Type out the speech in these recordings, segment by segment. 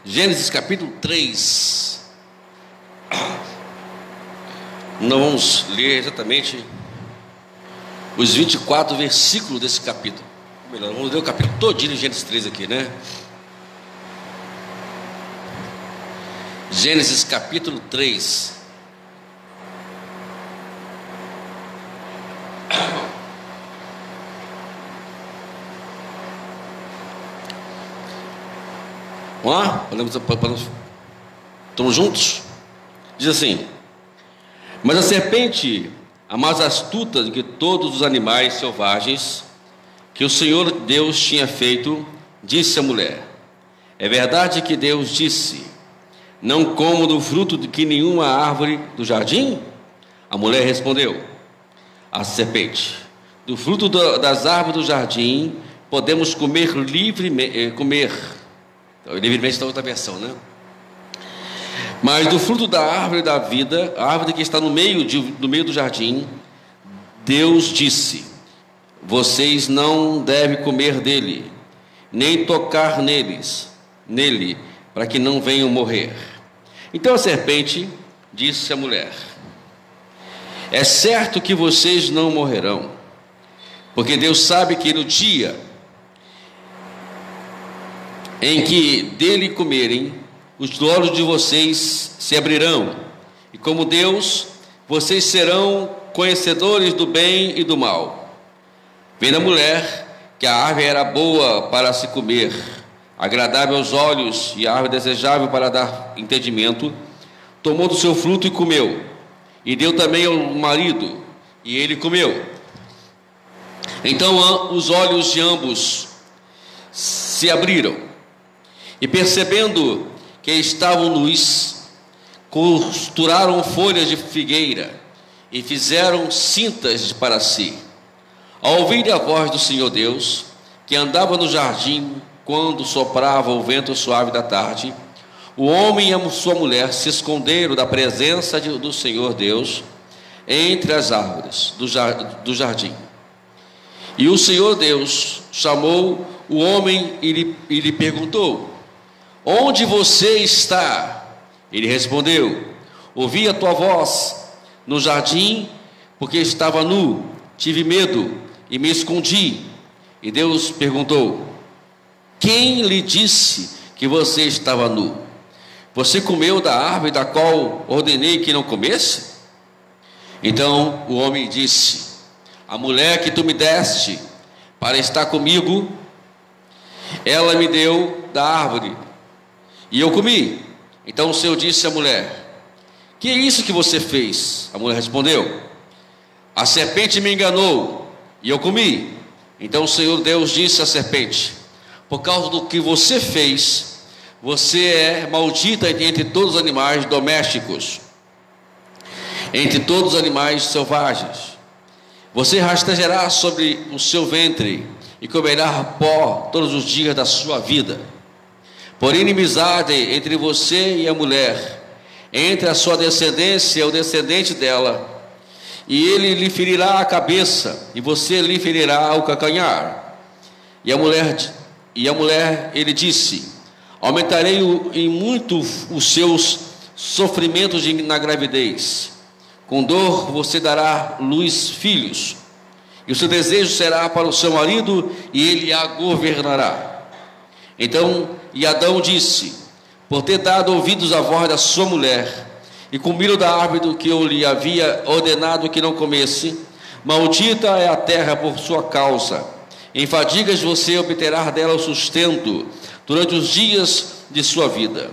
Gênesis capítulo 3. Nós vamos ler exatamente os 24 versículos desse capítulo. Melhor, vamos ler o capítulo todinho de Gênesis 3 aqui, né? Gênesis capítulo 3. Vamos lá? Estamos juntos? Diz assim: mas a serpente, a mais astuta do que todos os animais selvagens que o Senhor Deus tinha feito, disse à mulher: é verdade que Deus disse: não como do fruto de que nenhuma árvore do jardim? A mulher respondeu à serpente: do fruto das árvores do jardim podemos comer livremente, livremente está outra versão, né? Mas do fruto da árvore da vida, a árvore que está no meio do jardim, Deus disse: vocês não devem comer dele, nem tocar nele, para que não venham morrer. Então a serpente disse à mulher: é certo que vocês não morrerão, porque Deus sabe que no dia em que dele comerem, os olhos de vocês se abrirão, e como Deus, vocês serão conhecedores do bem e do mal. Vendo a mulher que a árvore era boa para se comer, agradável aos olhos e a árvore desejável para dar entendimento, tomou do seu fruto e comeu, e deu também ao marido, e ele comeu. Então os olhos de ambos se abriram, e percebendo que estavam nus, costuraram folhas de figueira e fizeram cintas para si. Ao ouvirem a voz do Senhor Deus, que andava no jardim quando soprava o vento suave da tarde, o homem e a sua mulher se esconderam da presença do Senhor Deus entre as árvores do jardim. E o Senhor Deus chamou o homem e lhe perguntou: onde você está? Ele respondeu: ouvi a tua voz no jardim, porque estava nu, tive medo e me escondi. E Deus perguntou: quem lhe disse que você estava nu? Você comeu da árvore da qual ordenei que não comesse? Então o homem disse: a mulher que tu me deste para estar comigo, ela me deu da árvore e eu comi. Então o Senhor disse à mulher: que é isso que você fez? A mulher respondeu: a serpente me enganou e eu comi. Então o Senhor Deus disse à serpente: por causa do que você fez, você é maldita entre todos os animais domésticos, entre todos os animais selvagens. Você rastejará sobre o seu ventre e comerá pó todos os dias da sua vida. Por inimizade entre você e a mulher, entre a sua descendência e o descendente dela, e ele lhe ferirá a cabeça, e você lhe ferirá o calcanhar. E a mulher, ele disse: aumentarei em muito os seus sofrimentos na gravidez. Com dor você dará luz filhos, e o seu desejo será para o seu marido, e ele a governará. Então Adão disse: por ter dado ouvidos à voz da sua mulher, e comido da árvore do que eu lhe havia ordenado que não comesse, maldita é a terra por sua causa. Em fadigas você obterá dela o sustento durante os dias de sua vida.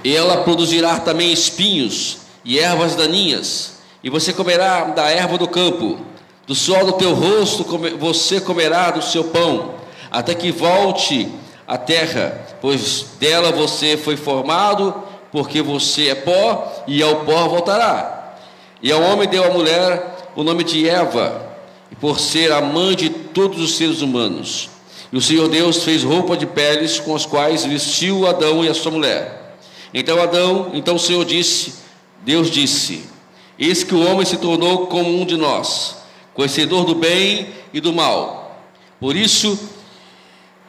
E ela produzirá também espinhos e ervas daninhas, e você comerá da erva do campo. Do suor do teu rosto você comerá do seu pão, até que volte à terra, pois dela você foi formado, porque você é pó, e ao pó voltará. E ao homem deu a mulher o nome de Eva, por ser a mãe de todos os seres humanos. E o Senhor Deus fez roupa de peles com as quais vestiu Adão e a sua mulher. Então o Senhor Deus disse: eis que o homem se tornou como um de nós, conhecedor do bem e do mal. Por isso,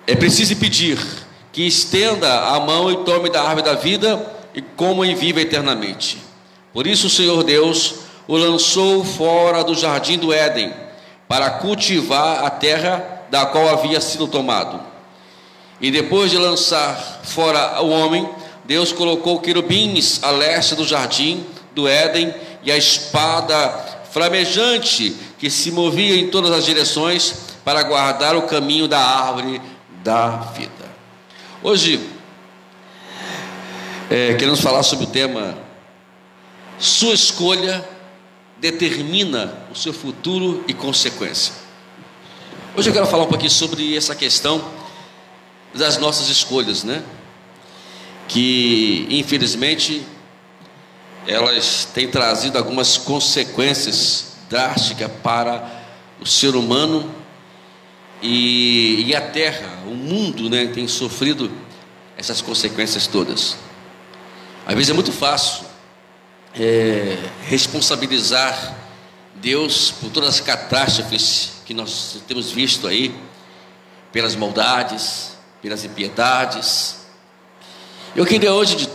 é preciso pedir que estenda a mão e tome da árvore da vida e coma e viva eternamente. Por isso o Senhor Deus o lançou fora do jardim do Éden, para cultivar a terra da qual havia sido tomado. E depois de lançar fora o homem, Deus colocou querubins a leste do jardim do Éden e a espada flamejante que se movia em todas as direções para guardar o caminho da árvore da vida. Hoje, queremos falar sobre o tema: sua escolha determina o seu futuro e consequência. Hoje eu quero falar um pouquinho sobre essa questão das nossas escolhas, né? Que infelizmente elas têm trazido algumas consequências drásticas para o ser humano e a terra, o mundo, né, tem sofrido essas consequências todas. Às vezes é muito fácil responsabilizar Deus por todas as catástrofes que nós temos visto aí, pelas maldades, pelas impiedades. Eu queria hoje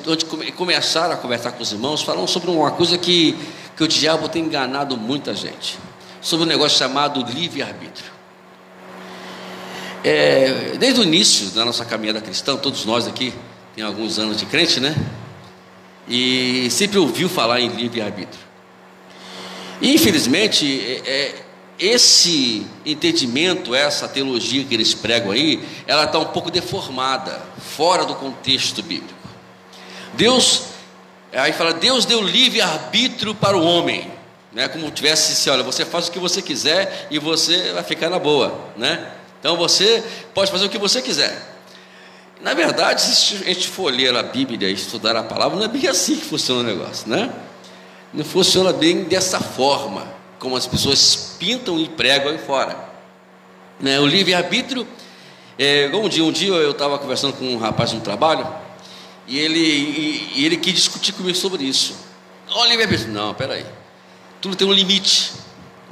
começar a conversar com os irmãos, falando sobre uma coisa que o diabo tem enganado muita gente, sobre um negócio chamado livre-arbítrio. Desde o início da nossa caminhada cristã, todos nós aqui tem alguns anos de crente, né? E sempre ouviu falar em livre-arbítrio. E infelizmente esse entendimento, essa teologia que eles pregam aí, ela está um pouco deformada, fora do contexto bíblico. Deus deu livre-arbítrio para o homem, né? Como tivesse assim: olha, você faz o que você quiser e você vai ficar na boa, né? Então você pode fazer o que você quiser. Na verdade, se a gente for ler a Bíblia e estudar a palavra, não é bem assim que funciona o negócio, né? Não funciona bem dessa forma, como as pessoas pintam e pregam aí fora, né? O livre-arbítrio, um dia eu estava conversando com um rapaz no trabalho, e ele quis discutir comigo sobre isso. Olha, livre-arbítrio, não, peraí, tudo tem um limite,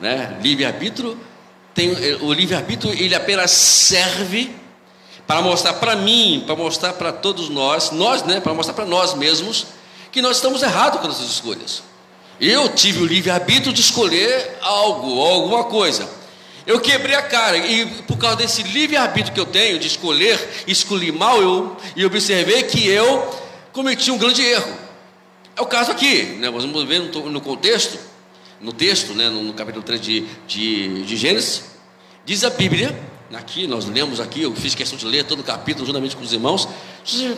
né? O livre-arbítrio, ele apenas serve para mostrar para mim, para mostrar para todos nós, né, para mostrar para nós mesmos que nós estamos errados com nossas escolhas. Eu tive o livre-arbítrio de escolher algo, ou alguma coisa. Eu quebrei a cara, e por causa desse livre-arbítrio que eu tenho de escolhi mal, eu observei que eu cometi um grande erro. É o caso aqui, né? Nós vamos ver no contexto, no texto, né, no capítulo 3 de Gênesis, diz a Bíblia. Aqui, nós lemos aqui, eu fiz questão de ler todo o capítulo juntamente com os irmãos,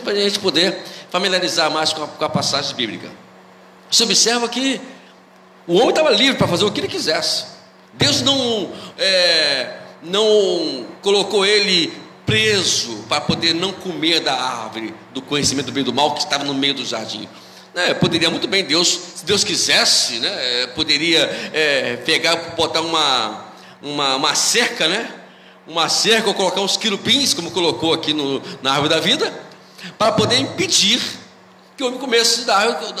para a gente poder familiarizar mais com a passagem bíblica. Você observa que o homem estava livre para fazer o que ele quisesse. Deus não colocou ele preso para poder não comer da árvore do conhecimento do bem e do mal que estava no meio do jardim. Poderia muito bem Deus, se Deus quisesse, né, poderia pegar, botar uma cerca, né? Uma cerca, ou colocar uns querubins, como colocou aqui na árvore da vida, para poder impedir que o homem comesse da árvore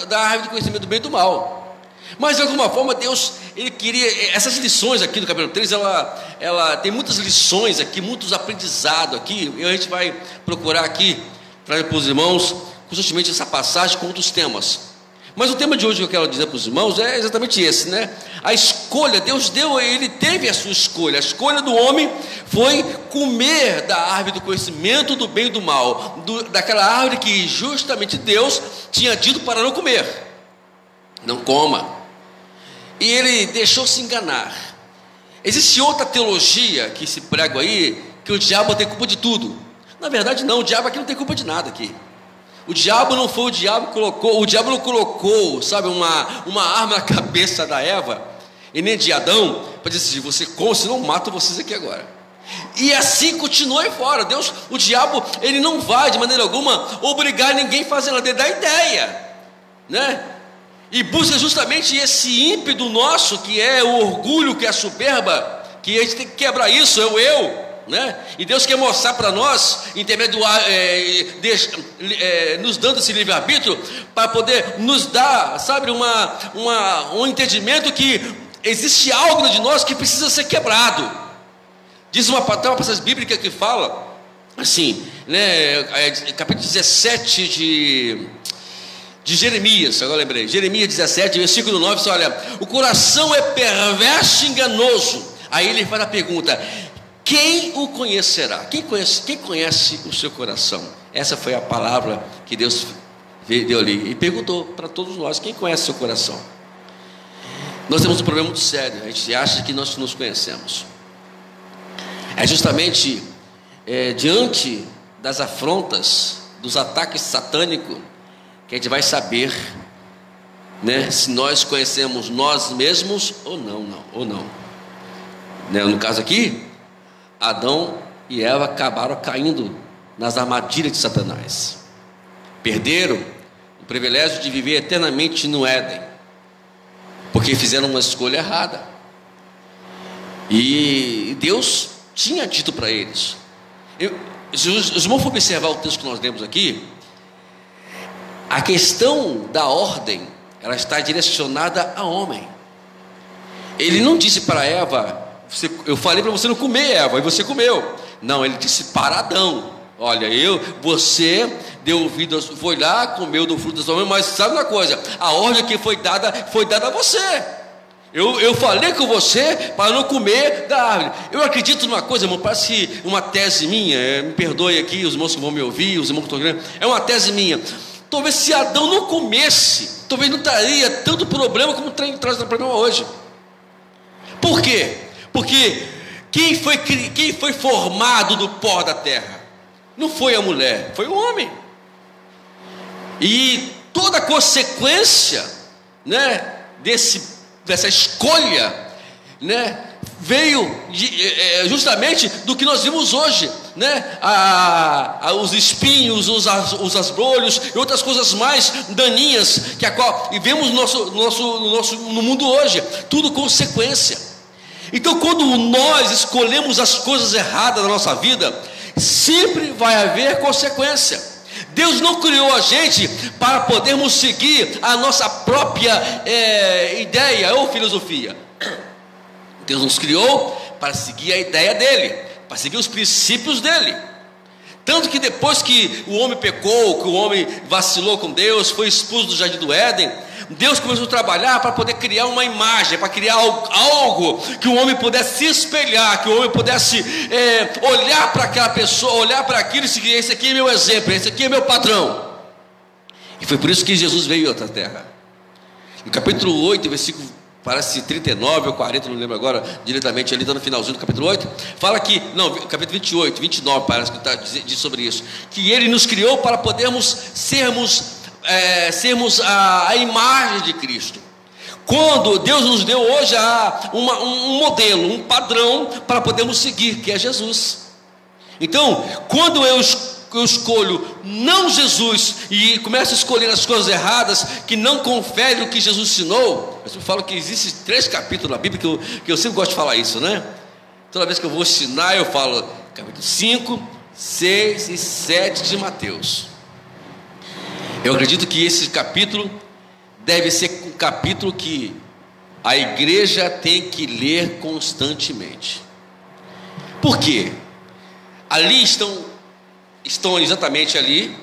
do conhecimento do bem e do mal. Mas de alguma forma Deus, ele queria, essas lições aqui do capítulo 3, ela tem muitas lições aqui, muitos aprendizados aqui, e a gente vai procurar aqui, trazer para os irmãos, constantemente essa passagem com outros temas. Mas o tema de hoje que eu quero dizer para os irmãos é exatamente esse, né? A escolha, Deus ele teve a sua escolha. A escolha do homem foi comer da árvore do conhecimento do bem e do mal, daquela árvore que justamente Deus tinha dito para não comer. Não coma. E ele deixou se enganar. Existe outra teologia que se prega aí, que o diabo tem culpa de tudo. Na verdade não, o diabo aqui não tem culpa de nada aqui. O diabo não foi o diabo não colocou, sabe, uma arma na cabeça da Eva e nem de Adão, para dizer assim: você come, senão mato vocês aqui agora. E assim continuou aí fora. O diabo, ele não vai de maneira alguma obrigar ninguém a fazer nada, ele dá ideia, né? E busca justamente esse ímpeto nosso, que é o orgulho, que é a soberba, que a gente tem que quebrar isso, é o eu, né? E Deus quer mostrar para nós, nos dando esse livre-arbítrio, para poder nos dar, sabe, um entendimento que existe algo de nós que precisa ser quebrado. Diz tem uma passagem bíblica que fala assim, né, capítulo 17 de Jeremias, agora lembrei, Jeremias 17, versículo 9, diz, olha, o coração é perverso e enganoso. Aí ele faz a pergunta: quem o conhecerá? Quem conhece o seu coração? Essa foi a palavra que Deus deu ali e perguntou para todos nós: quem conhece o seu coração? Nós temos um problema muito sério, a gente acha que nós nos conhecemos. É justamente diante das afrontas, dos ataques satânicos, que a gente vai saber, né, se nós conhecemos nós mesmos ou não. Né, no caso aqui, Adão e Eva acabaram caindo nas armadilhas de Satanás. Perderam o privilégio de viver eternamente no Éden, porque fizeram uma escolha errada. E Deus tinha dito para eles. Se os irmãos for observar o texto que nós lemos aqui, a questão da ordem, ela está direcionada ao homem. Ele não disse para Eva: eu falei para você não comer, Eva, e você comeu. Não, ele disse para Adão: olha, você deu ouvido, foi lá, comeu do fruto da sua mãe, mas sabe uma coisa, a ordem que foi dada a você. Eu falei com você para não comer da árvore. Eu acredito numa coisa, irmão, parece uma tese minha, me perdoe aqui os irmãos que vão me ouvir, os irmãos que estão vendo, é uma tese minha. Talvez se Adão não comesse, talvez não traria tanto problema como traz problema hoje. Por quê? Porque quem foi formado do pó da terra? Não foi a mulher, foi o homem. E toda a consequência, né, dessa escolha, né, veio justamente do que nós vimos hoje, né, os espinhos, os asbrolhos e outras coisas mais daninhas e vemos no mundo hoje, tudo consequência. Então, quando nós escolhemos as coisas erradas na nossa vida, sempre vai haver consequência. Deus não criou a gente para podermos seguir a nossa própria ideia ou filosofia. Deus nos criou para seguir a ideia dele, para seguir os princípios dele. Tanto que depois que o homem pecou, que o homem vacilou com Deus, foi expulso do jardim do Éden, Deus começou a trabalhar para poder criar uma imagem, para criar algo que o homem pudesse se espelhar, que o homem pudesse olhar para aquela pessoa, olhar para aquilo e seguir: esse aqui é meu exemplo, esse aqui é meu padrão. E foi por isso que Jesus veio a outra terra. No capítulo 8, versículo parece 39 ou 40, não lembro agora diretamente, ali está no finalzinho do capítulo 8, fala que, não, capítulo 28, 29 parece que está diz sobre isso, que ele nos criou para podermos sermos a imagem de Cristo. Quando Deus nos deu hoje um modelo, um padrão para podermos seguir, que é Jesus. Então, quando eu escolho não Jesus e começo a escolher as coisas erradas que não conferem o que Jesus ensinou, eu sempre falo que existem 3 capítulos na Bíblia que eu sempre gosto de falar isso, né? Toda vez que eu vou ensinar, eu falo capítulo 5, 6 e 7 de Mateus. Eu acredito que esse capítulo deve ser um capítulo que a igreja tem que ler constantemente. Por quê? Ali estão exatamente ali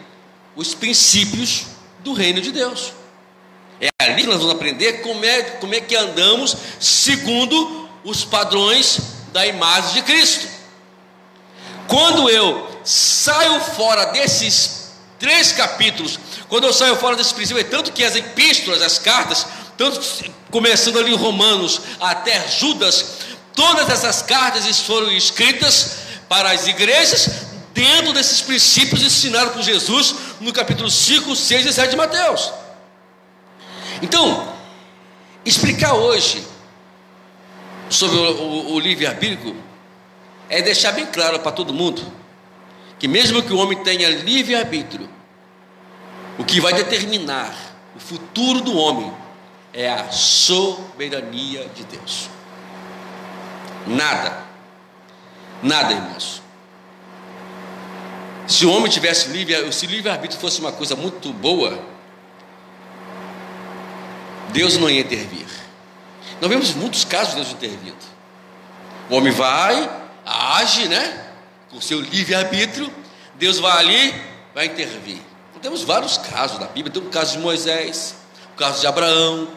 os princípios do reino de Deus. É ali que nós vamos aprender como é que andamos segundo os padrões da imagem de Cristo. Quando eu saio fora desses 3 capítulos, quando eu saio fora desses princípios, tanto que as epístolas, as cartas, tanto começando ali em Romanos até Judas, todas essas cartas foram escritas para as igrejas dentro desses princípios ensinados por Jesus no capítulo 5, 6 e 7 de Mateus. Então, explicar hoje sobre o livre-arbítrio é deixar bem claro para todo mundo que mesmo que o homem tenha livre-arbítrio, o que vai determinar o futuro do homem é a soberania de Deus. Nada, irmãos. Se o homem tivesse se o livre-arbítrio fosse uma coisa muito boa, Deus não ia intervir. Nós vemos muitos casos de Deus intervindo. O homem vai, age, né? Com seu livre-arbítrio, Deus vai ali, vai intervir. Temos vários casos na Bíblia. Tem o caso de Moisés, o caso de Abraão,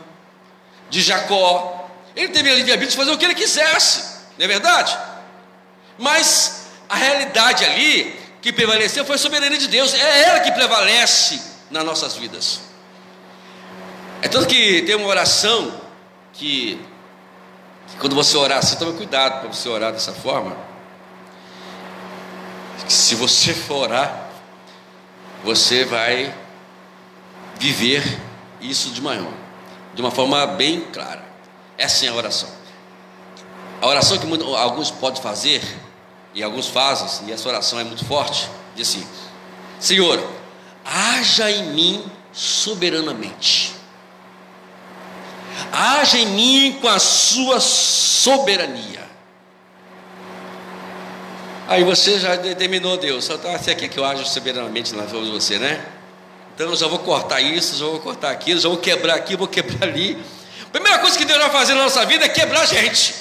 de Jacó. Ele teve a livre-arbítrio de fazer o que ele quisesse, não é verdade? Mas a realidade ali que prevaleceu foi a soberania de Deus. É ela que prevalece nas nossas vidas. É tanto que tem uma oração que quando você orar assim, tome cuidado para você orar dessa forma. Se você for orar, você vai viver isso de uma forma bem clara. Essa é a oração. A oração que alguns podem fazer, e alguns fazem, e essa oração é muito forte, diz assim: Senhor, haja em mim soberanamente. Haja em mim com a sua soberania. Aí você já determinou Deus, só está aqui que eu ajo soberanamente na vida de você, né? Então eu já vou cortar isso, já vou cortar aquilo, já vou quebrar aqui, vou quebrar ali. A primeira coisa que Deus vai fazer na nossa vida é quebrar a gente,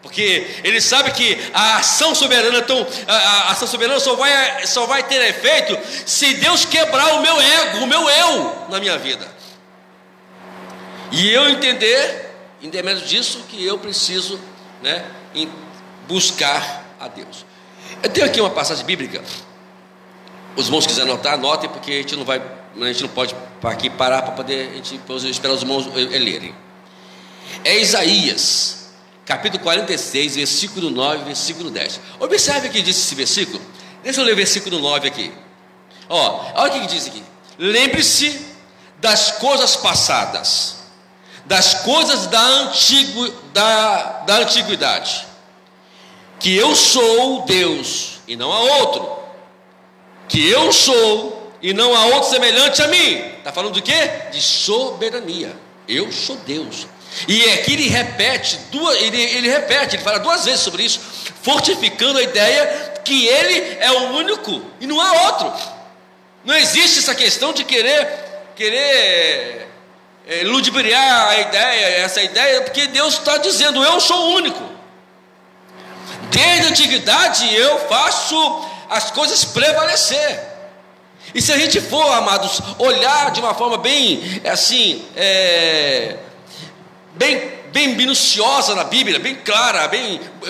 porque Ele sabe que a ação soberana, a ação soberana só vai ter efeito se Deus quebrar o meu ego, o meu eu na minha vida, e eu entender, independente disso, que eu preciso, né, buscar a Deus. Eu tenho aqui uma passagem bíblica. Os irmãos quiserem anotar, anotem, porque a gente não pode aqui parar para poder esperar os irmãos lerem. É Isaías, capítulo 46, versículo 9, versículo 10. Observe o que diz esse versículo. Deixa eu ler o versículo 9 aqui. Olha o que diz aqui: lembre-se das coisas passadas, das coisas da antiguidade, que eu sou Deus e não há outro, que eu sou e não há outro semelhante a mim. Está falando do quê? De soberania. Eu sou Deus. E aqui ele repete, ele fala duas vezes sobre isso, fortificando a ideia que ele é o único e não há outro. Não existe essa questão de querer ludibriar essa ideia, porque Deus está dizendo: eu sou o único. Desde a antiguidade eu faço as coisas prevalecer. E se a gente for, amados, olhar de uma forma bem assim, bem minuciosa na Bíblia, bem clara,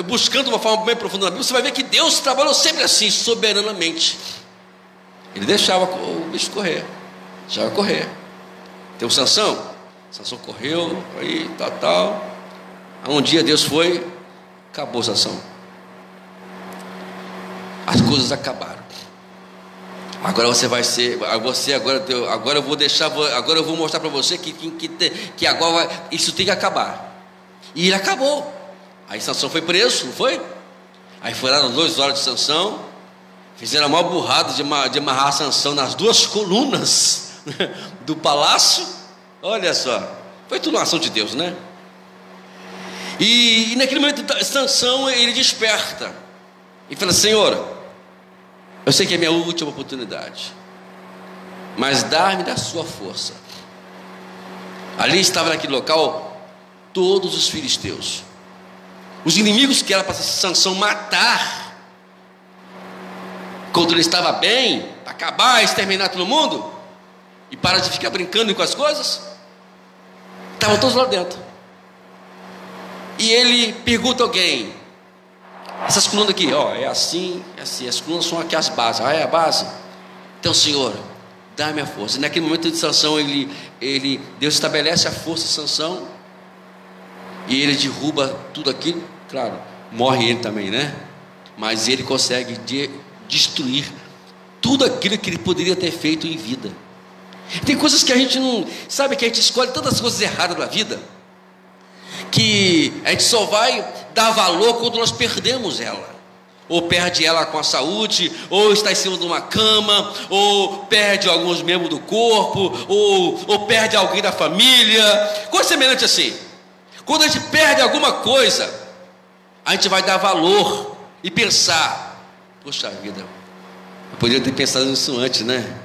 buscando uma forma bem profunda na Bíblia, você vai ver que Deus trabalhou sempre assim, soberanamente. Ele deixava o bicho correr, deixava correr. Tem o Sansão correu, aí tal. Um dia Deus foi, acabou Sansão. As coisas acabaram. Agora você vai ser, agora eu vou mostrar para você que agora isso tem que acabar. E ele acabou. Aí Sansão foi preso, não foi? Aí foram as 2 horas de Sansão, fizeram a maior burrada de amarrar Sansão nas 2 colunas do palácio. Olha só, foi tudo uma ação de Deus, né? E naquele momento Sansão, ele desperta e fala: Senhor, eu sei que é a minha última oportunidade, mas dá-me da sua força. Ali estava naquele local todos os filisteus, os inimigos que era para Sansão matar quando ele estava bem, para acabar, exterminar todo mundo e para de ficar brincando com as coisas. Estavam todos lá dentro. E ele pergunta a alguém: essas colunas aqui, é assim, as colunas são aqui as bases. É a base? Então, Senhor, dá-me a força. E naquele momento de Sansão, Deus estabelece a força de Sansão, e ele derruba tudo aquilo. Claro, morre ele também, né? Mas ele consegue destruir tudo aquilo que ele poderia ter feito em vida. Tem coisas que a gente não sabe, que a gente escolhe tantas coisas erradas na vida, que a gente só vai dar valor quando nós perdemos ela, ou perde ela com a saúde, ou está em cima de uma cama, ou perde alguns membros do corpo, ou perde alguém da família, coisa semelhante assim. Quando a gente perde alguma coisa, a gente vai dar valor e pensar: poxa vida, eu poderia ter pensado nisso antes, né?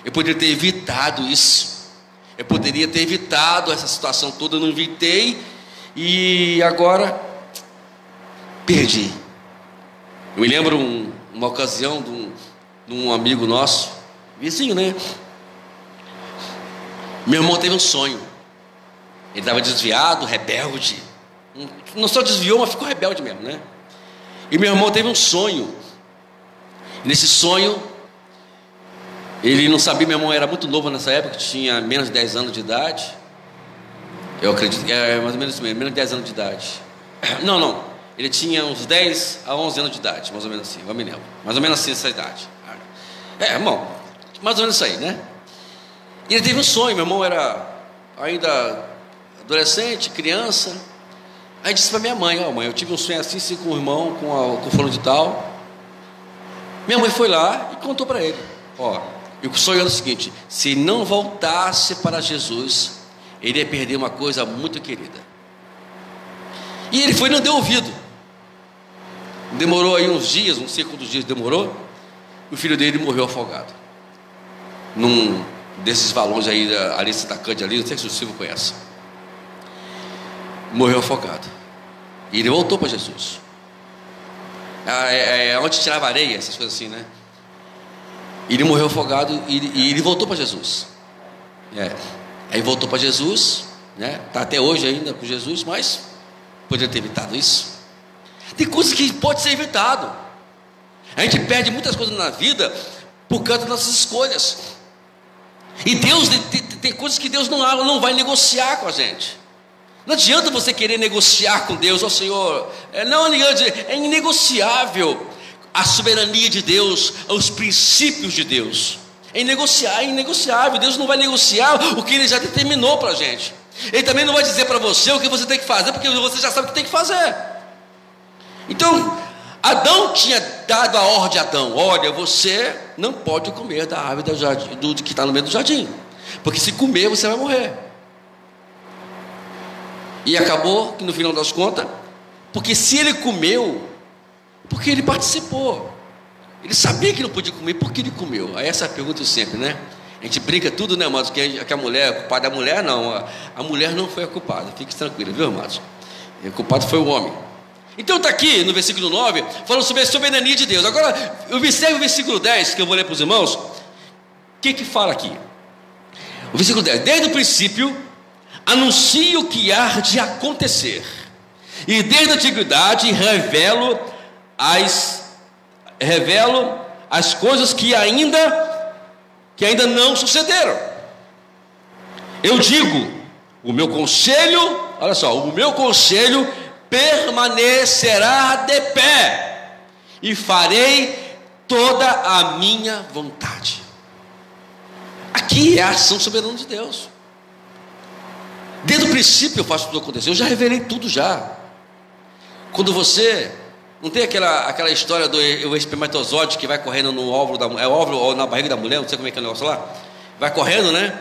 Eu poderia ter evitado isso, eu poderia ter evitado essa situação toda, eu não evitei, e agora perdi. Eu me lembro uma ocasião de um amigo nosso, vizinho, né? Meu irmão teve um sonho. Ele estava desviado, rebelde. Não só desviou, mas ficou rebelde mesmo, né? E meu irmão teve um sonho. Nesse sonho, ele não sabia, meu irmão era muito novo nessa época, tinha menos de 10 anos de idade. Eu acredito que é mais ou menos isso mesmo, menos de 10 anos de idade. Não, ele tinha uns 10 a 11 anos de idade, mais ou menos assim, eu me lembro. Mais ou menos assim, essa idade. Irmão, mais ou menos isso aí, né? E ele teve um sonho, meu irmão era ainda adolescente, criança. Aí disse para minha mãe: ó, mãe, eu tive um sonho assim com o irmão, com o fulano de tal. Minha mãe foi lá e contou para ele: ó, e o sonho era o seguinte: se não voltasse para Jesus, ele ia perder uma coisa muito querida. E ele foi e não deu ouvido. Demorou aí uns dias, não sei quantos dias demorou. O filho dele morreu afogado num desses valões aí, ali da Cândia ali, não sei se o Silvio conhece. Morreu afogado. E ele voltou para Jesus. Onde tirava areia, essas coisas assim, né? Ele morreu afogado e ele voltou para Jesus. Aí voltou para Jesus, né? Está até hoje ainda com Jesus, mas poderia ter evitado isso. Tem coisas que pode ser evitado. A gente perde muitas coisas na vida por causa das nossas escolhas. E Deus tem coisas que Deus não vai negociar com a gente. Não adianta você querer negociar com Deus: ó Senhor, é inegociável a soberania de Deus, os princípios de Deus. É inegociável. Deus não vai negociar o que Ele já determinou para a gente. Ele também não vai dizer para você o que você tem que fazer, porque você já sabe o que tem que fazer. Então, Adão tinha dado a ordem a Adão: olha, você não pode comer da árvore do que está no meio do jardim, porque se comer você vai morrer. E acabou que no final das contas, porque se ele comeu, porque ele participou, ele sabia que não podia comer, porque ele comeu. Aí essa é a pergunta sempre, né? A gente brinca tudo, né, amados? Que a mulher é culpada. A mulher não, a mulher não foi a culpada, fique tranquila, viu, amados? O culpado foi o homem. Então está aqui no versículo 9, falando sobre a soberania de Deus. Agora, eu observe o versículo 10, que eu vou ler para os irmãos. O que fala aqui? O versículo 10: desde o princípio anuncio o que há de acontecer, e desde a antiguidade revelo as coisas que ainda não sucederam. Eu digo, o meu conselho, olha só, o meu conselho permanecerá de pé, e farei toda a minha vontade. Aqui é a ação soberana de Deus. Desde o princípio eu faço tudo acontecer. Eu já revelei tudo já. Quando você não tem aquela história do espermatozoide que vai correndo no óvulo óvulo ou na barriga da mulher, não sei como é que é o negócio lá, vai correndo, né?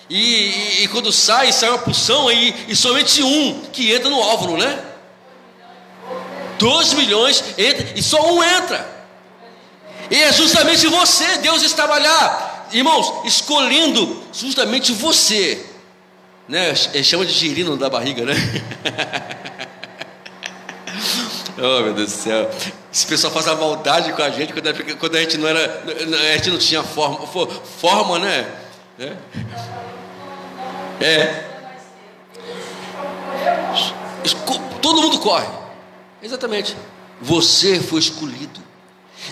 E quando sai uma porção aí, e somente um que entra no óvulo, né? 2 milhões entra, e só um entra. E é justamente você. Deus estava lá, irmãos, escolhendo justamente você, né? Chama de girino da barriga, né? Oh, meu Deus do céu. Esse pessoal faz a maldade com a gente quando a gente não era, a gente não tinha forma, né? Todo mundo corre. Exatamente. Você foi escolhido.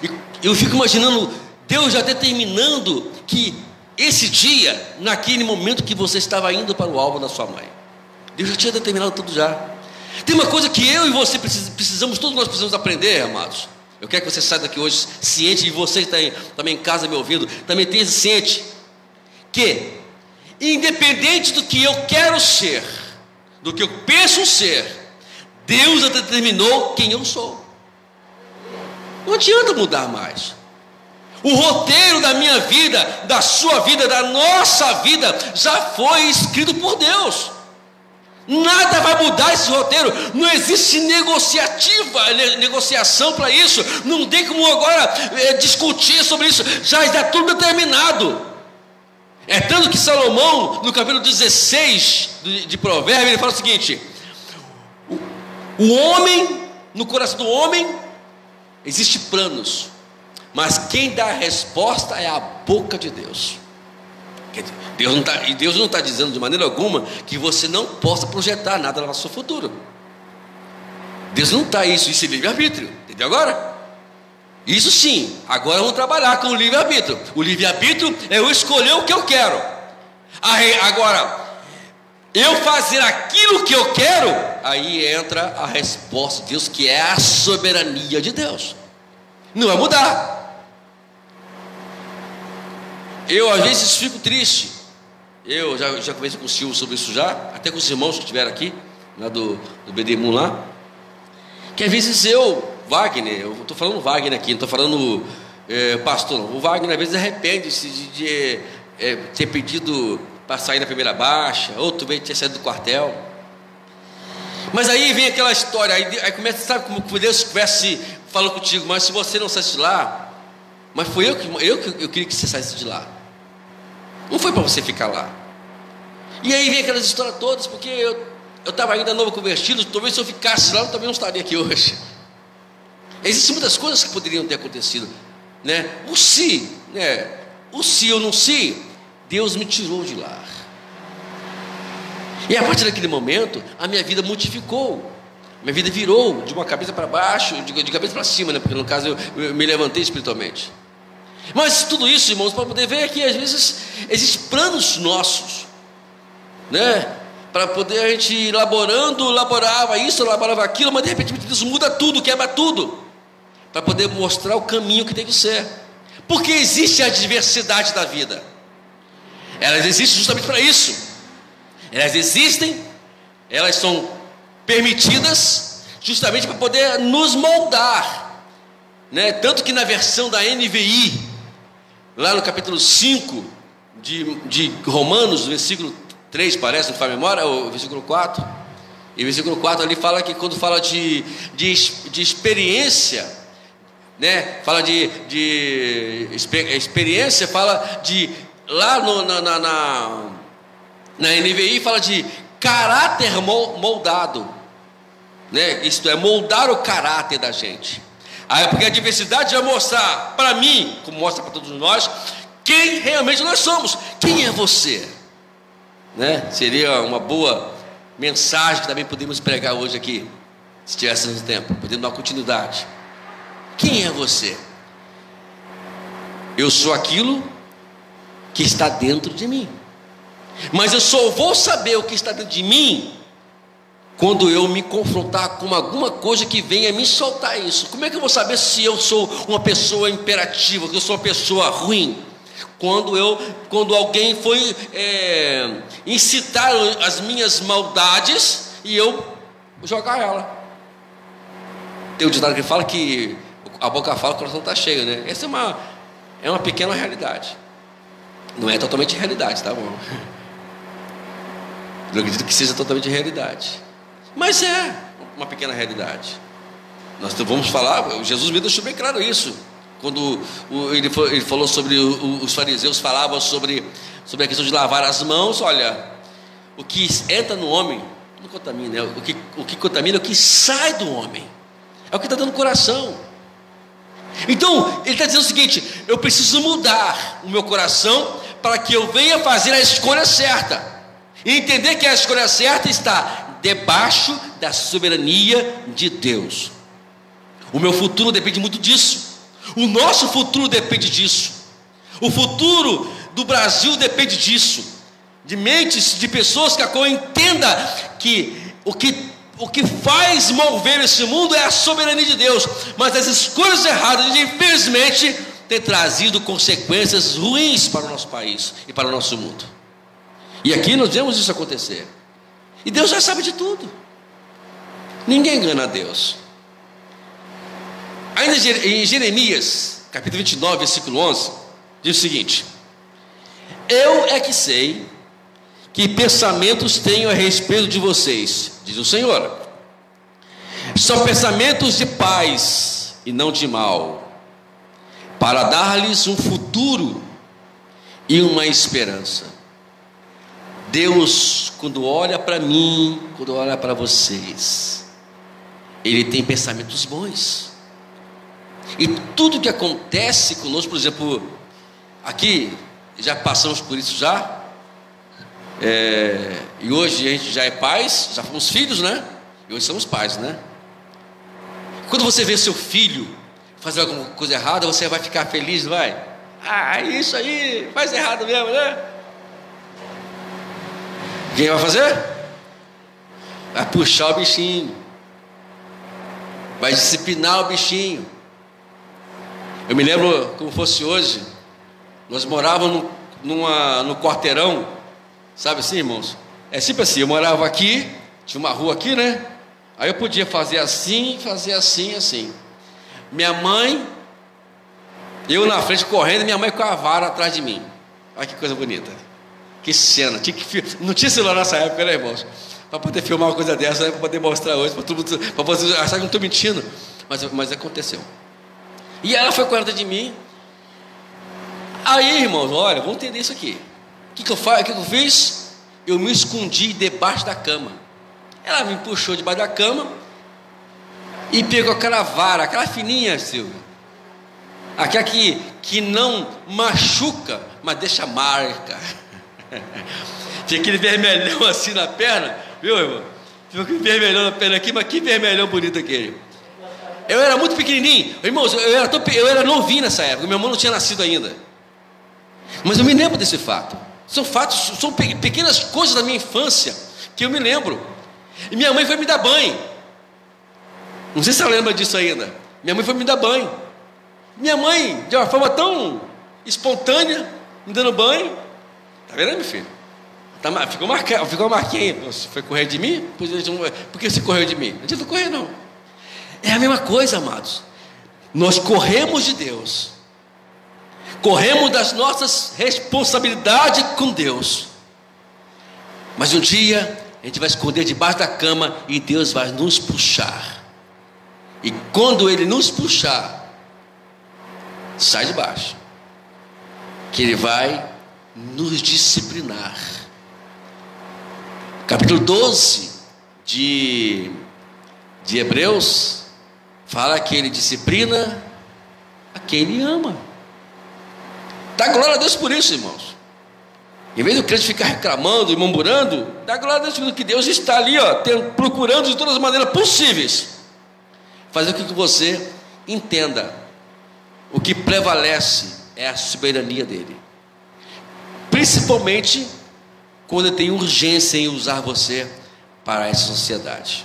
E eu fico imaginando Deus já determinando que esse dia, naquele momento que você estava indo para o alvo da sua mãe, Deus já tinha determinado tudo já. Tem uma coisa que eu e você precisamos, todos nós precisamos aprender, amados. Eu quero que você saia daqui hoje ciente, e você que está também em casa me ouvindo, também tenha ciente, que independente do que eu quero ser, do que eu penso ser, Deus já determinou quem eu sou. Não adianta mudar mais. O roteiro da minha vida, da sua vida, da nossa vida, já foi escrito por Deus. Nada vai mudar esse roteiro. Não existe negociação para isso. Não tem como agora discutir sobre isso. Já está tudo determinado. É tanto que Salomão, no capítulo 16 de Provérbios, ele fala o seguinte: o homem, no coração do homem, existem planos, mas quem dá a resposta é a boca de Deus. Deus não está dizendo de maneira alguma que você não possa projetar nada no seu futuro. Deus não está isso é livre-arbítrio, entendeu agora? Isso sim, agora vamos trabalhar com o livre-arbítrio. O livre-arbítrio é eu escolher o que eu quero. Agora, eu fazer aquilo que eu quero, aí entra a resposta de Deus, que é a soberania de Deus. Não vai mudar. Eu às vezes fico triste. Eu já conversei com o Silvio sobre isso já, até com os irmãos que estiveram aqui, lá do BDMU lá, que às vezes Wagner, eu estou falando Wagner aqui, não estou falando pastor não. O Wagner às vezes arrepende-se de ter pedido para sair na primeira baixa, outro veio ter saído do quartel. Mas aí vem aquela história, aí começa, sabe como Deus estivesse falando contigo, mas se você não saísse de lá, mas foi eu queria que você saísse de lá. Não foi para você ficar lá. E aí vem aquelas histórias todas, porque eu estava ainda novo convertido, talvez se eu ficasse lá, eu também não estaria aqui hoje. Existem muitas coisas que poderiam ter acontecido, né? O se ou não se, Deus me tirou de lá. E a partir daquele momento, a minha vida modificou. Minha vida virou de uma cabeça para baixo, de cabeça para cima, né? Porque no caso eu me levantei espiritualmente. Mas tudo isso, irmãos, para poder ver que às vezes existem planos nossos, né? Para poder a gente elaborava isso, elaborava aquilo, mas de repente Deus muda tudo, quebra tudo, para poder mostrar o caminho que tem que ser. Porque existe a diversidade da vida. Elas existem justamente para isso. Elas existem, elas são permitidas justamente para poder nos moldar, né? Tanto que na versão da NVI, lá no capítulo 5 de Romanos, versículo 3, parece, não faz memória, o versículo 4, e o versículo 4 ali fala que quando fala de experiência, né? Fala de experiência, fala de, lá na NVI fala de caráter moldado, né? Isto é, moldar o caráter da gente. Aí, porque a diversidade vai mostrar para mim, como mostra para todos nós, quem realmente nós somos. Quem é você? Né? Seria uma boa mensagem que também podemos pregar hoje aqui, se tivéssemos tempo, podemos dar continuidade. Quem é você? Eu sou aquilo que está dentro de mim, mas eu só vou saber o que está dentro de mim quando eu me confrontar com alguma coisa que venha me soltar isso. Como é que eu vou saber se eu sou uma pessoa imperativa, que eu sou uma pessoa ruim? Quando alguém foi incitar as minhas maldades e eu jogar ela. Tem um ditado que fala que a boca fala, o coração está cheio, né? Essa é uma pequena realidade. Não é totalmente realidade, tá bom? Eu acredito que seja totalmente realidade, mas é uma pequena realidade. Nós vamos falar, Jesus me deixou bem claro isso, quando ele falou sobre os fariseus, falavam sobre a questão de lavar as mãos. Olha, o que entra no homem não contamina, o que contamina é o que sai do homem, é o que está dentro do coração. Então ele está dizendo o seguinte: eu preciso mudar o meu coração para que eu venha fazer a escolha certa, e entender que a escolha certa está debaixo da soberania de Deus. O meu futuro depende muito disso. O nosso futuro depende disso. O futuro do Brasil depende disso. De mentes, de pessoas que a qual entenda que o que faz mover esse mundo é a soberania de Deus. Mas as escolhas erradas, infelizmente, têm trazido consequências ruins para o nosso país e para o nosso mundo. E aqui nós vemos isso acontecer. E Deus já sabe de tudo. Ninguém engana a Deus. Ainda em Jeremias, capítulo 29, versículo 11, diz o seguinte: eu é que sei que pensamentos tenho a respeito de vocês, diz o Senhor. São pensamentos de paz e não de mal, para dar-lhes um futuro e uma esperança. Deus, quando olha para mim, quando olha para vocês, Ele tem pensamentos bons. E tudo que acontece conosco, por exemplo, aqui, já passamos por isso já, e hoje a gente já é pais, já fomos filhos, né? E hoje somos pais, né? Quando você vê seu filho fazer alguma coisa errada, você vai ficar feliz, não vai? Ah, isso aí, faz errado mesmo, né? Quem vai fazer? Vai puxar o bichinho, vai disciplinar o bichinho. Eu me lembro como fosse hoje, nós morávamos no quarteirão, sabe assim, irmãos? É sempre assim, eu morava aqui, tinha uma rua aqui, né? Aí eu podia fazer assim, assim. Minha mãe, eu na frente correndo, minha mãe com a vara atrás de mim. Olha que coisa bonita. Que cena. Não tinha celular nessa época, né, irmãos? Para poder filmar uma coisa dessa, né? Para poder mostrar hoje, para você achar que eu não estou mentindo. Mas aconteceu. E ela foi correndo de mim. Aí, irmãos, olha, vamos entender isso aqui. O que eu fiz? Eu me escondi debaixo da cama. Ela me puxou debaixo da cama e pegou aquela vara, aquela fininha, Silvio, aquela que não machuca, mas deixa marca. Tinha aquele vermelhão assim na perna, viu, irmão? Tinha aquele vermelhão na perna aqui, mas que vermelhão bonito aquele. Eu era muito pequenininho, irmãos, eu era novinho nessa época, meu irmão não tinha nascido ainda. Mas eu me lembro desse fato. São fatos, são pequenas coisas da minha infância que eu me lembro. E minha mãe foi me dar banho. Não sei se você lembra disso ainda. Minha mãe foi me dar banho. Minha mãe, de uma forma tão espontânea, me dando banho. Tá vendo, meu filho? Ficou uma marquinha. Você foi correr de mim? Por que você correu de mim? Não adianta correr, não. É a mesma coisa, amados. Nós corremos de Deus. Corremos das nossas responsabilidades com Deus. Mas um dia a gente vai esconder debaixo da cama e Deus vai nos puxar. E quando Ele nos puxar, sai de baixo, que Ele vai nos disciplinar. Capítulo 12 de Hebreus fala que Ele disciplina a quem Ele ama. Dá glória a Deus por isso, irmãos. Em vez do crente ficar reclamando e murmurando, dá glória a Deus que Deus está ali, procurando de todas as maneiras possíveis fazer com que você entenda o que prevalece é a soberania dele, principalmente quando ele tem urgência em usar você para essa sociedade.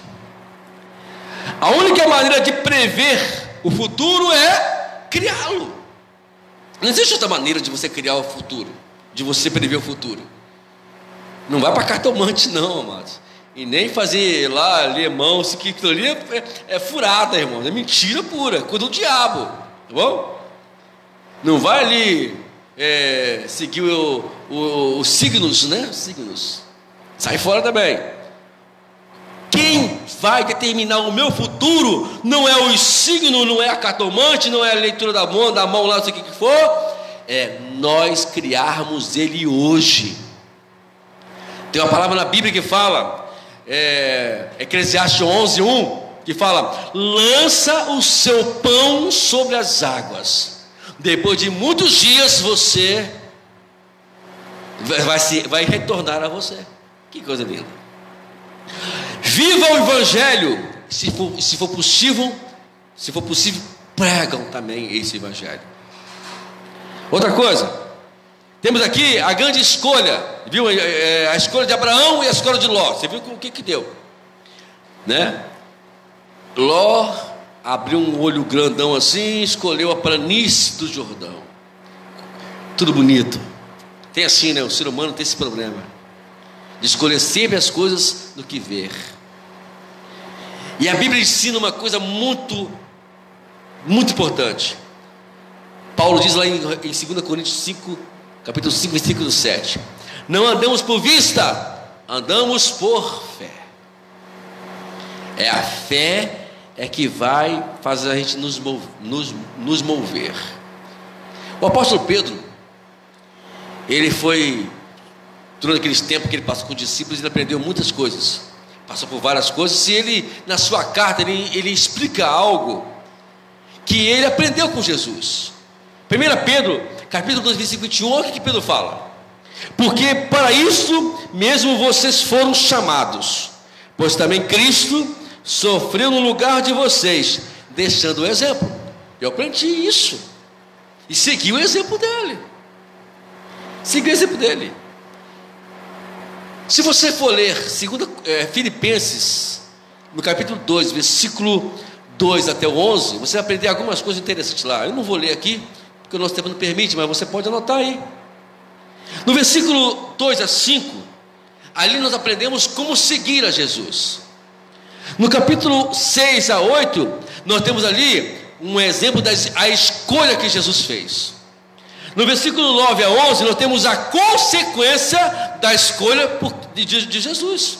A única maneira de prever o futuro é criá-lo. Não existe outra maneira de você criar o futuro, de você prever o futuro. Não vai para cartomante não, amados. E nem fazer lá, lemão, isso aqui, aquilo ali é furada, irmão. É mentira pura, coisa do diabo, tá bom? Não vai ali seguir os signos, né? Signos. Sai fora também. Quem vai determinar o meu futuro não é o signo, não é a cartomante, não é a leitura da mão lá, não sei o que for. É nós criarmos ele hoje. Tem uma palavra na Bíblia que fala, Eclesiastes 11:1, que fala: lança o seu pão sobre as águas, depois de muitos dias você vai retornar a você. Que coisa linda. Viva o Evangelho. Se for possível, pregam também esse Evangelho. Outra coisa, temos aqui a grande escolha, viu? A escolha de Abraão e a escolha de Ló. Você viu o que deu, né? Ló abriu um olho grandão assim, escolheu a planície do Jordão. Tudo bonito. Tem assim, né? O ser humano tem esse problema de escolher sempre as coisas do que ver. E a Bíblia ensina uma coisa muito, muito importante. Paulo diz lá em 2 Coríntios 5, capítulo 5, versículo 7: não andamos por vista, andamos por fé. É a fé que vai fazer a gente nos mover. O apóstolo Pedro, ele foi, durante aqueles tempos que ele passou com os discípulos, ele aprendeu muitas coisas, passou por várias coisas. E ele, na sua carta, ele explica algo que ele aprendeu com Jesus. 1 Pedro, capítulo 2, versículo 21, olha o que Pedro fala. Porque para isso mesmo vocês foram chamados, pois também Cristo sofreu no lugar de vocês, deixando o exemplo. Eu aprendi isso e segui o exemplo dele. Segui o exemplo dele. Se você for ler Filipenses, no capítulo 2, versículo 2 até o 11, você vai aprender algumas coisas interessantes lá. Eu não vou ler aqui, porque o nosso tempo não permite, mas você pode anotar aí. No versículo 2 a 5, ali nós aprendemos como seguir a Jesus. No capítulo 6 a 8, nós temos ali um exemplo da escolha que Jesus fez. No versículo 9 a 11, nós temos a consequência da escolha de Jesus.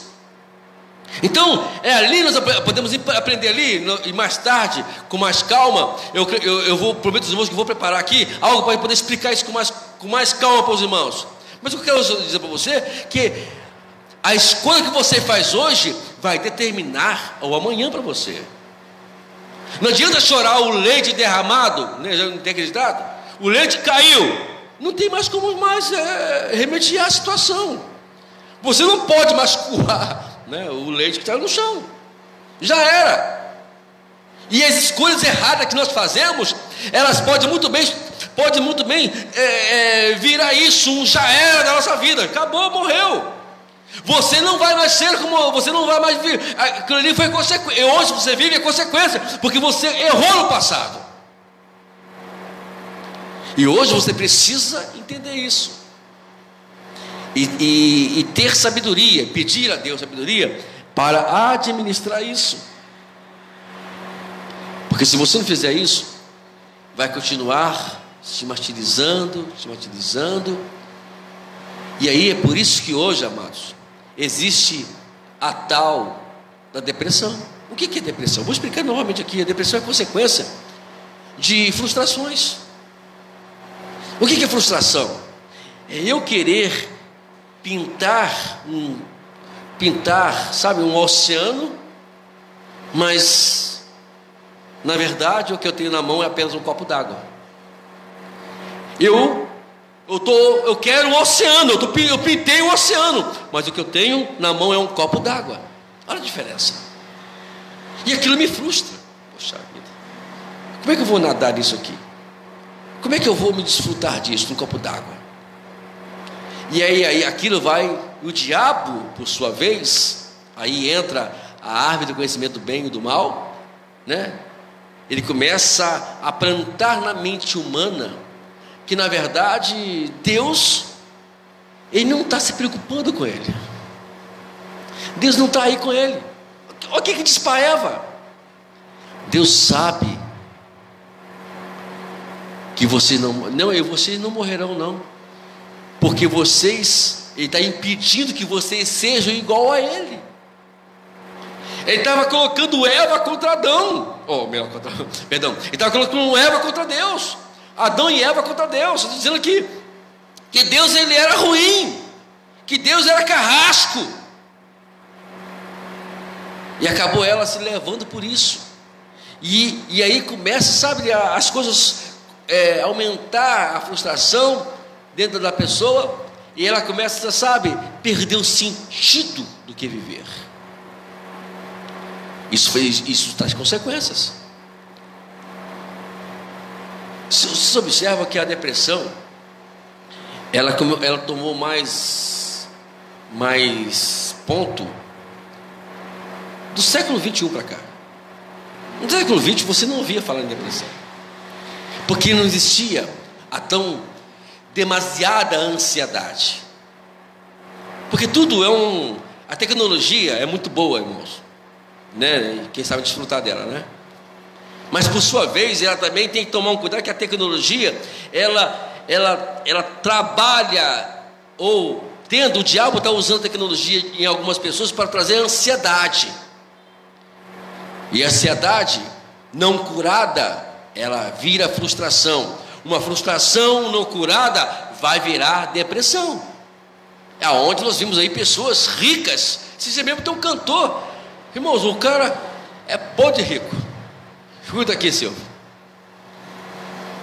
Então, ali nós podemos aprender ali, e mais tarde, com mais calma, eu vou, prometo aos irmãos que vou preparar aqui algo para poder explicar isso com mais calma para os irmãos. Mas eu quero dizer para você que a escolha que você faz hoje vai determinar o amanhã para você. Não adianta chorar o leite derramado, né? Já não tem acreditado? O leite caiu, não tem mais como remediar a situação. Você não pode mais coar, né, o leite que está no chão. Já era. E as escolhas erradas que nós fazemos, elas podem muito bem virar isso, já era da nossa vida. Acabou, morreu. Você não vai mais ser como, você não vai mais viver. Aquilo ali foi consequência. Hoje você vive a consequência, porque você errou no passado. E hoje você precisa entender isso. E ter sabedoria, pedir a Deus sabedoria para administrar isso. Porque se você não fizer isso, vai continuar se martirizando. E aí é por isso que hoje, amados, existe a tal da depressão. O que é depressão? Vou explicar novamente aqui. A depressão é consequência de frustrações. O que é frustração? É eu querer pintar, sabe, um oceano, mas na verdade o que eu tenho na mão é apenas um copo d'água. Eu quero um oceano, eu pintei um oceano, mas o que eu tenho na mão é um copo d'água. Olha a diferença. E aquilo me frustra. Poxa vida, como é que eu vou nadar nisso aqui? Como é que eu vou me desfrutar disso num copo d'água? E aí aquilo vai, o diabo, por sua vez, aí entra a árvore do conhecimento do bem e do mal, né? Ele começa a plantar na mente humana que na verdade Deus, Ele não está se preocupando com ele. Deus não está aí com ele. Olha o que diz para Eva. Deus sabe que vocês não morrerão não, porque Ele está impedindo que vocês sejam igual a Ele. Ele estava colocando Eva contra Adão, ele estava colocando Eva contra Deus, Adão e Eva contra Deus, dizendo que Deus ele era ruim, que Deus era carrasco, e acabou ela se levando por isso, e aí começa, sabe, as coisas aumentar a frustração dentro da pessoa, e ela começa, sabe, perder o sentido do que viver. Isso traz consequências. Você observa que a depressão ela tomou mais ponto do século 21 para cá. No século 20 você não ouvia falar em depressão, porque não existia a tão demasiada ansiedade, porque tudo a tecnologia é muito boa, irmãos, né? E quem sabe desfrutar dela, né? Mas por sua vez ela também tem que tomar um cuidado, que a tecnologia ela trabalha, ou o diabo está usando a tecnologia em algumas pessoas para trazer ansiedade, e a ansiedade não curada, ela vira frustração. Uma frustração não curada vai virar depressão. É onde nós vimos aí pessoas ricas. Se mesmo tem um cantor, irmãos, o cara é podre rico. Escuta aqui, Silvio.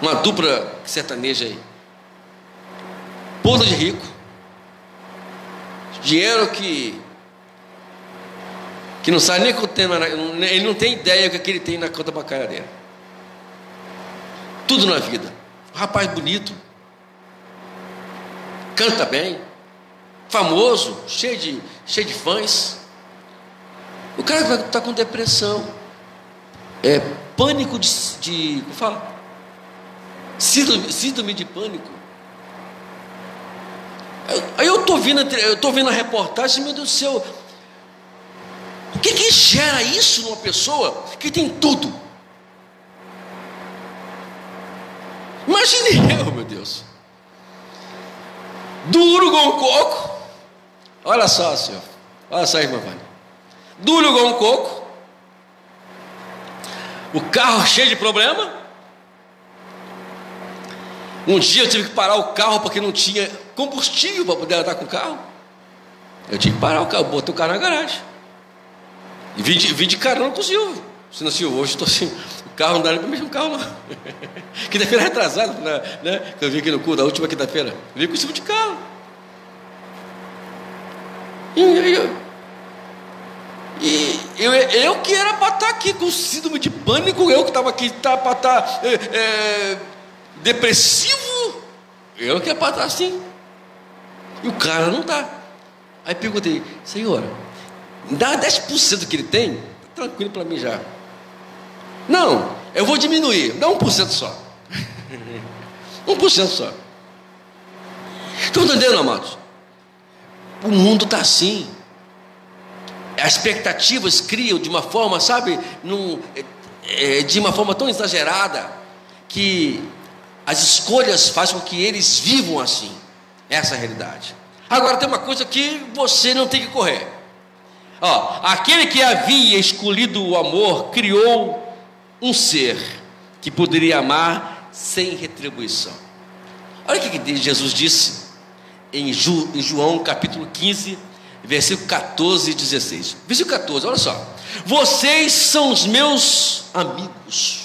uma dupla sertaneja aí, podre de rico, dinheiro que não sabe nem quanto tem, ele não tem ideia do que ele tem na conta bancária dele. Tudo na vida. Um rapaz bonito, canta bem, famoso, cheio de fãs. O cara está com depressão, pânico como fala? Síndrome de pânico. Aí eu estou vendo a reportagem, meu Deus do céu, o que gera isso numa pessoa que tem tudo? Imagine eu, meu Deus, duro igual um coco. Olha só, senhor, olha só, irmã Vânia, duro igual um coco, o carro cheio de problema. Um dia eu tive que parar o carro porque não tinha combustível para poder andar com o carro. Eu tive que parar o carro, botei o carro na garagem e vim de carona com o Silvio. Se não, Silvio, hoje estou assim, o carro não dá nem para o mesmo carro não. Quinta-feira retrasado, né? Eu vim aqui no culto, da última quinta-feira, vim com o Silvio de carro. Eu que era para estar aqui com síndrome de pânico, eu que estava aqui para estar depressivo, eu que era para estar assim, e o cara não está. Aí perguntei, Senhor, dá 10% do que ele tem, tá tranquilo para mim já. Não, eu vou diminuir, dá 1% só. 1% só. Estão entendendo, amados? O mundo está assim. As expectativas criam de uma forma, sabe, de uma forma tão exagerada, que as escolhas fazem com que eles vivam assim. Essa é a realidade. Agora tem uma coisa que você não tem que correr. Aquele que havia escolhido o amor criou um ser que poderia amar sem retribuição. Olha o que Jesus disse em João capítulo 15, versículo 14 e 16. Versículo 14, olha só: vocês são os meus amigos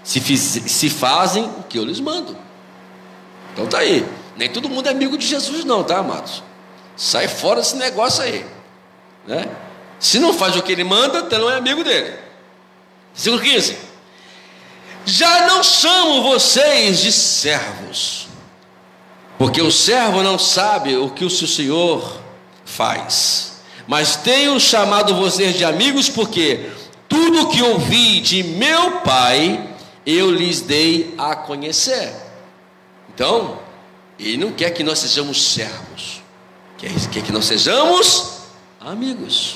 se fazem o que eu lhes mando. Então tá aí. Nem todo mundo é amigo de Jesus não, tá, amados? Sai fora desse negócio aí, né? Se não faz o que ele manda, então não é amigo dele. Versículo 15: já não chamo vocês de servos, porque o servo não sabe o que o seu senhor faz, mas tenho chamado vocês de amigos, porque tudo o que ouvi de meu Pai eu lhes dei a conhecer. Então, ele não quer que nós sejamos servos, quer que nós sejamos amigos.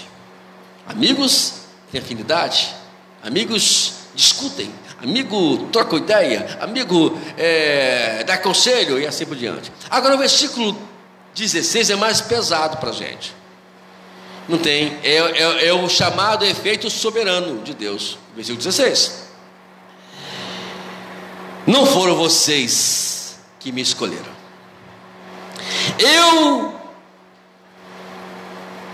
Amigos têm afinidade, amigos discutem, amigo troca ideia, amigo dá conselho e assim por diante. Agora o versículo 16 é mais pesado para a gente. Não tem, é o chamado efeito soberano de Deus. Versículo 16: não foram vocês que me escolheram,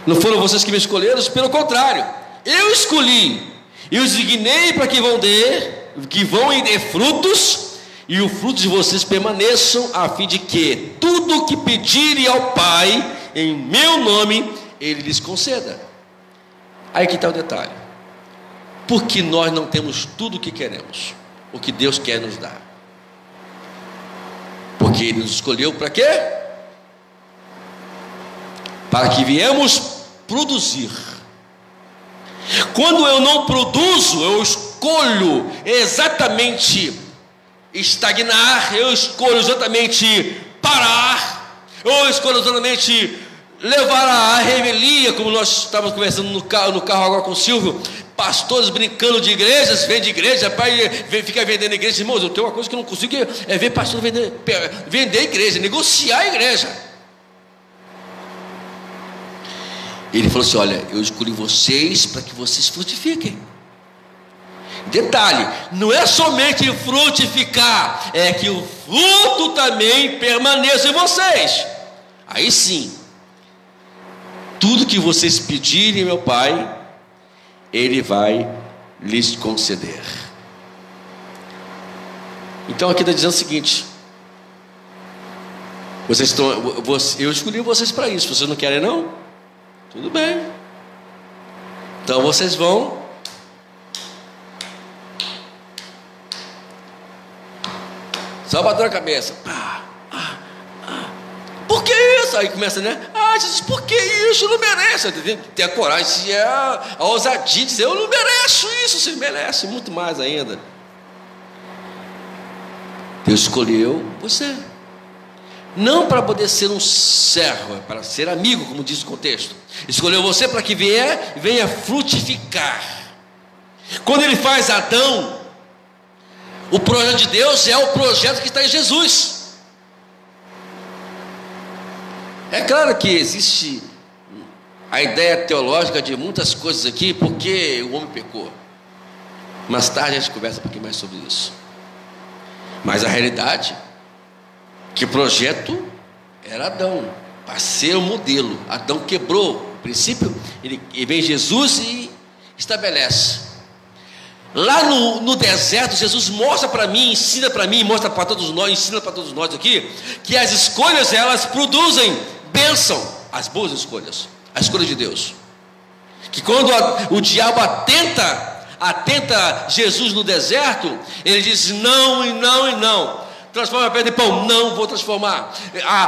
não foram vocês que me escolheram, pelo contrário, eu escolhi e os designei para que vão e dê frutos, e o fruto de vocês permaneçam, a fim de que tudo o que pedirem ao Pai em meu nome Ele lhes conceda. Aí que está o detalhe: porque nós não temos tudo o que queremos, o que Deus quer nos dar. Porque Ele nos escolheu para quê? Para que viemos produzir. Quando eu não produzo, eu escolho exatamente estagnar, eu escolho exatamente parar, eu escolho exatamente levar a revelia, como nós estávamos conversando no carro agora com o Silvio. Pastores brincando de igrejas, vende igreja, pai, fica vendendo igreja. Irmãos, eu tenho uma coisa que eu não consigo, é ver pastor vender igreja, negociar a igreja. Ele falou assim: olha, eu escolhi vocês para que vocês frutifiquem. Detalhe, não é somente frutificar, é que o fruto também permaneça em vocês. Aí sim, tudo que vocês pedirem, meu Pai, Ele vai lhes conceder. Então aqui está dizendo o seguinte: eu escolhi vocês para isso. Vocês não querem, não? Tudo bem. Então vocês vão só batendo a cabeça. Por que isso? Aí começa, né? Jesus, por que isso? Eu não mereço. Ter a coragem, a ousadia de dizer: eu não mereço isso. Você merece muito mais ainda. Deus escolheu você, não para poder ser um servo, é para ser amigo, como diz o contexto. Escolheu você para que venha frutificar. Quando ele faz Adão, o projeto de Deus é o projeto que está em Jesus. É claro que existe a ideia teológica de muitas coisas aqui, porque o homem pecou. Mais tarde a gente conversa um pouquinho mais sobre isso. Mas a realidade que o projeto era Adão, para ser o modelo. Adão quebrou o princípio, ele vem Jesus e estabelece. Lá no deserto, Jesus mostra para mim, ensina para mim, mostra para todos nós, ensina para todos nós aqui, que as escolhas, elas produzem bênção, as boas escolhas, a escolha de Deus. Que quando o diabo atenta Jesus no deserto, ele diz: não, e não, e não. Transforma a pedra em pão, não vou transformar.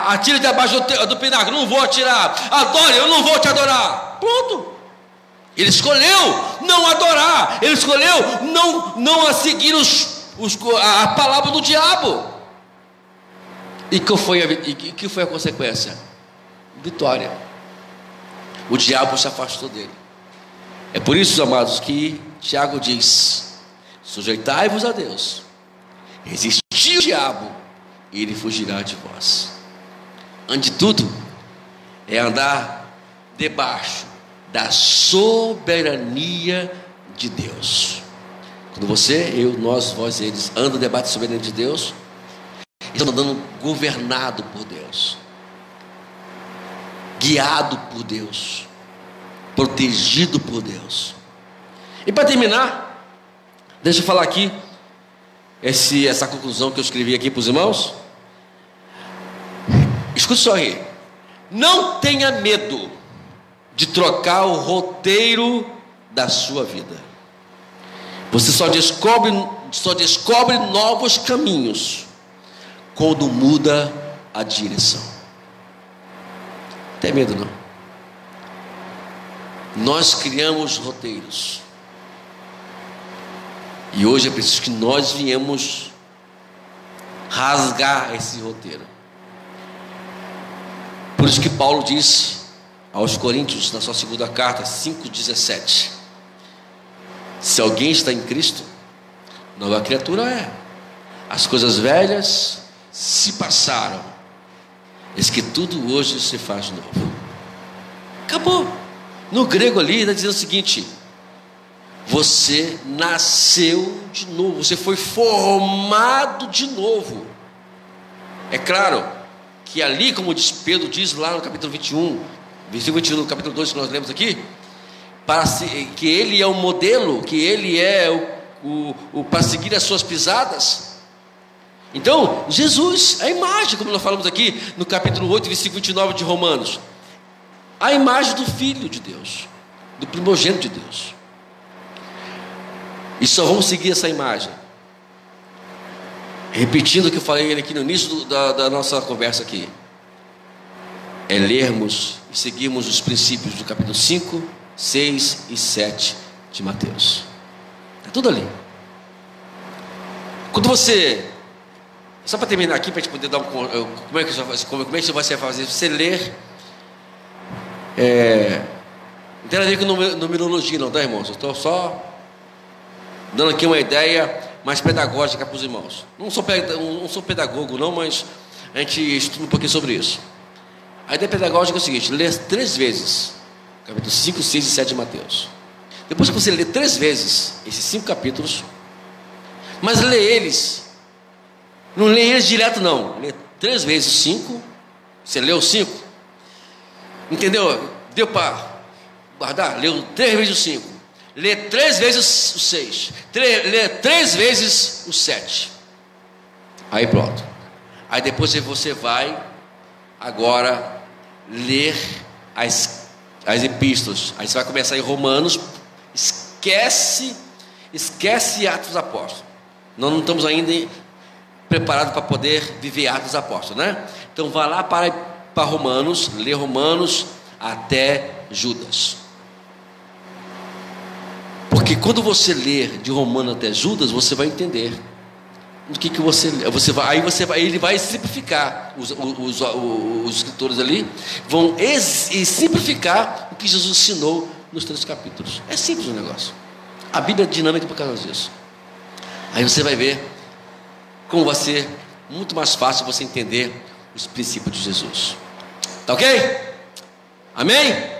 Atire debaixo do pináculo, não vou atirar. Adore, eu não vou te adorar. Pronto. Ele escolheu não adorar, ele escolheu não a seguir a palavra do diabo. E que foi a consequência? Vitória. O diabo se afastou dele. É por isso, amados, que Tiago diz: sujeitai-vos a Deus, resisti o diabo, e ele fugirá de vós. Antes de tudo, é andar debaixo da soberania de Deus. Quando você, eu, nós, vós, eles andam debaixo da soberania de Deus, estão andando governado por Deus, guiado por Deus, protegido por Deus. E para terminar, deixa eu falar aqui essa conclusão que eu escrevi aqui para os irmãos. Escute só aí: não tenha medo de trocar o roteiro da sua vida. Você só descobre novos caminhos quando muda a direção. Não tem medo, não. Nós criamos roteiros, e hoje é preciso que nós viemos rasgar esse roteiro. Por isso que Paulo diz aos Coríntios, na sua segunda carta, 5,17: se alguém está em Cristo, nova criatura é. As coisas velhas se passaram, eis que tudo hoje se faz novo. Acabou. No grego ali está dizendo o seguinte: você nasceu de novo, você foi formado de novo. É claro que ali, como Pedro diz lá no capítulo 21, versículo 21, no capítulo 2 que nós lemos aqui, que ele é o modelo, que ele é para seguir as suas pisadas. Então, Jesus, a imagem, como nós falamos aqui no capítulo 8, versículo 29 de Romanos, a imagem do Filho de Deus, do primogênito de Deus. E só vamos seguir essa imagem, repetindo o que eu falei aqui no início da nossa conversa aqui, é lermos e seguirmos os princípios do capítulo 5, 6 e 7 de Mateus. Está tudo ali. Quando você, só para terminar aqui, para a gente poder dar como é que você vai fazer? Você ler, não tem nada a ver com numerologia não, tá, irmãos? Eu estou só dando aqui uma ideia mais pedagógica para os irmãos. Não sou pedagogo não, mas a gente estuda um pouquinho sobre isso. A ideia pedagógica é o seguinte: ler 3 vezes capítulo 5, 6 e 7 de Mateus. Depois que você lê 3 vezes esses 5 capítulos, mas lê eles, não lê eles direto não, lê 3 vezes 5. Você leu 5, entendeu? Deu para guardar? Leu 3 vezes o 5, lê 3 vezes o 6, lê 3 vezes o 7. Aí pronto. Aí depois você vai agora ler as epístolas. Aí você vai começar em Romanos. Esquece Atos dos Apóstolos. Nós não estamos ainda preparados para poder viver Atos dos Apóstolos, né? Então vá lá para Romanos, lê Romanos até Judas. Porque quando você ler de Romanos até Judas, você vai entender do que você vai, ele vai simplificar, os escritores ali vão simplificar o que Jesus ensinou nos 3 capítulos. É simples o negócio. A Bíblia é dinâmica por causa disso. Aí você vai ver como vai ser muito mais fácil você entender os princípios de Jesus. Tá ok? Amém?